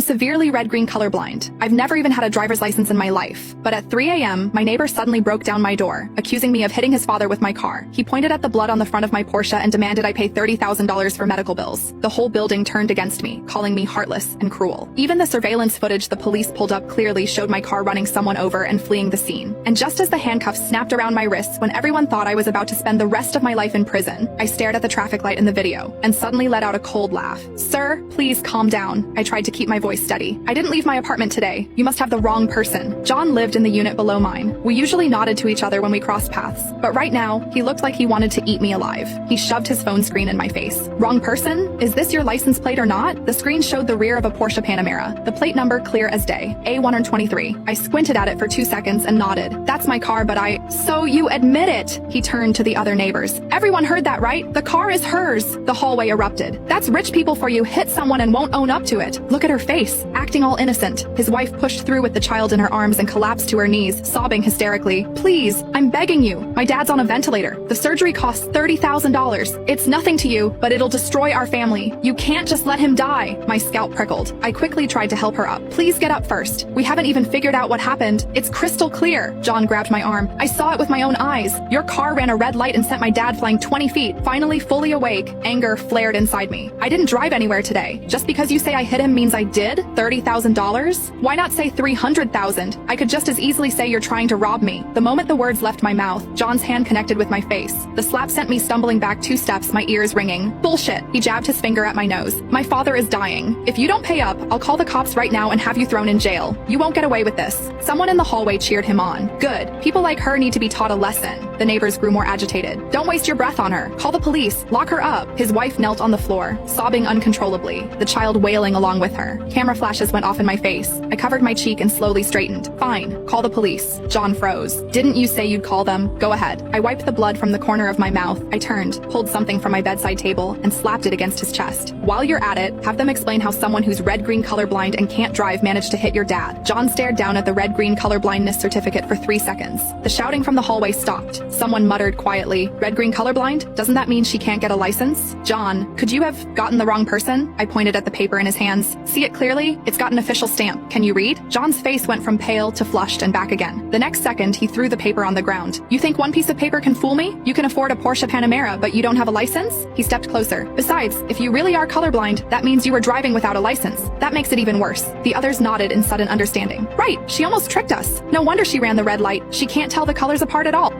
severely red-green colorblind. I've never even had a driver's license in my life. But at 3 a.m., my neighbor suddenly broke down my door, accusing me of hitting his father with my car. He pointed at the blood on the front of my Porsche and demanded I pay $30,000 for medical bills. The whole building turned against me, calling me heartless and cruel. Even the surveillance footage the police pulled up clearly showed my car running someone over and fleeing the scene. And just as the handcuffs snapped around my wrists when everyone thought I was about to spend the rest of my life in prison, I stared at the traffic light in the video and suddenly let out a cold laugh. "Sir, please calm down." I tried to keep my voice steady. "I didn't leave my apartment today. You must have the wrong person." John lived in the unit below mine. We usually nodded to each other when we crossed paths, but right now, he looked like he wanted to eat me alive. He shoved his phone screen in my face. "Wrong person? Is this your license plate or not?" The screen showed the rear of a Porsche Panamera, the plate number clear as day, A123. I squinted at it for 2 seconds and nodded. "That's my car, but So you admit it!" He turned to the other neighbors. "Everyone heard that, right? The car is hers!" The hallway erupted. "That's rich people for you, hit someone and won't own up to it. Look at her face, acting all innocent." His wife pushed through with the child in her arms and collapsed to her knees, sobbing hysterically. "Please, I'm begging you. My dad's on a ventilator. The surgery costs $30,000. It's nothing to you, but it'll destroy our family. You can't just let him die." My scalp prickled. I quickly tried to help her up. "Please get up first. We haven't even figured out what happened. It's crystal clear." John grabbed my arm. "I saw it with my own eyes. Your car ran a red light and sent my dad flying 20 feet. Finally fully awake, anger flared inside me. "I didn't drive anywhere today. Just because you say I hit him means I did? $30,000? Why not say $300,000? I could just as easily say you're trying to rob me." The moment the words left my mouth, John's hand connected with my face. The slap sent me stumbling back 2 steps, my ears ringing. "Bullshit." He jabbed his finger at my nose. "My father is dying. If you don't pay up, I'll call the cops right now and have you thrown in jail. You won't get away with this." Someone in the hallway cheered him on. "Good. People like her need to be taught a lesson." The neighbors grew more agitated. "Don't waste your breath on her. Call the police. Lock her up." His wife knelt on the floor, sobbing uncontrollably, the child wailing along with her. Camera flashes went off in my face. I covered my cheek and slowly straightened. "Fine. Call the police." John froze. "Didn't you say you'd call them? Go ahead." I wiped the blood from the corner of my mouth. I turned, pulled something from my bedside table, and slapped it against his chest. "While you're at it, have them explain how someone who's red-green colorblind and can't drive managed to hit your dad." John stared down at the red-green colorblindness certificate for 3 seconds. The shouting from the hallway stopped. Someone muttered quietly, "Red-green colorblind? Doesn't that mean she can't get a license?" "John, could you have gotten the wrong person?" I pointed at the paper in his hands. "See it clearly? It's got an official stamp. Can you read?" John's face went from pale to flushed and back again. The next second, he threw the paper on the ground. "You think one piece of paper can fool me? You can afford a Porsche Panamera, but you don't have a license?" He stepped closer. "Besides, if you really are colorblind, that means you were driving without a license. That makes it even worse." The others nodded in sudden understanding. "Right, she almost tricked us. No wonder she ran the red light. She can't tell the colors apart at all."